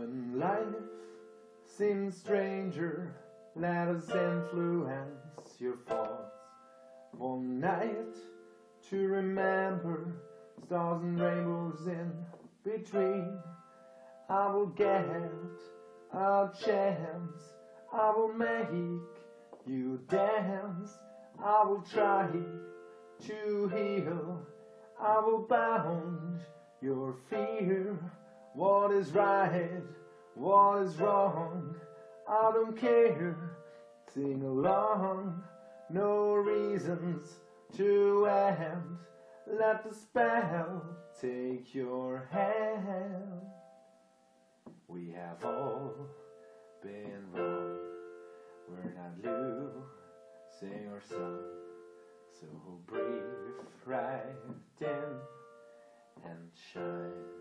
When life seems stranger, let us influence your thoughts. One night to remember, stars and rainbows in between. I will get a chance, I will make you dance. I will try to heal, I will bound your fear. What is right, what is wrong, I don't care. Sing along, no reasons to end. Let the spell take your hand. We have all been wrong, we're not losing our song. So breathe right in and shine.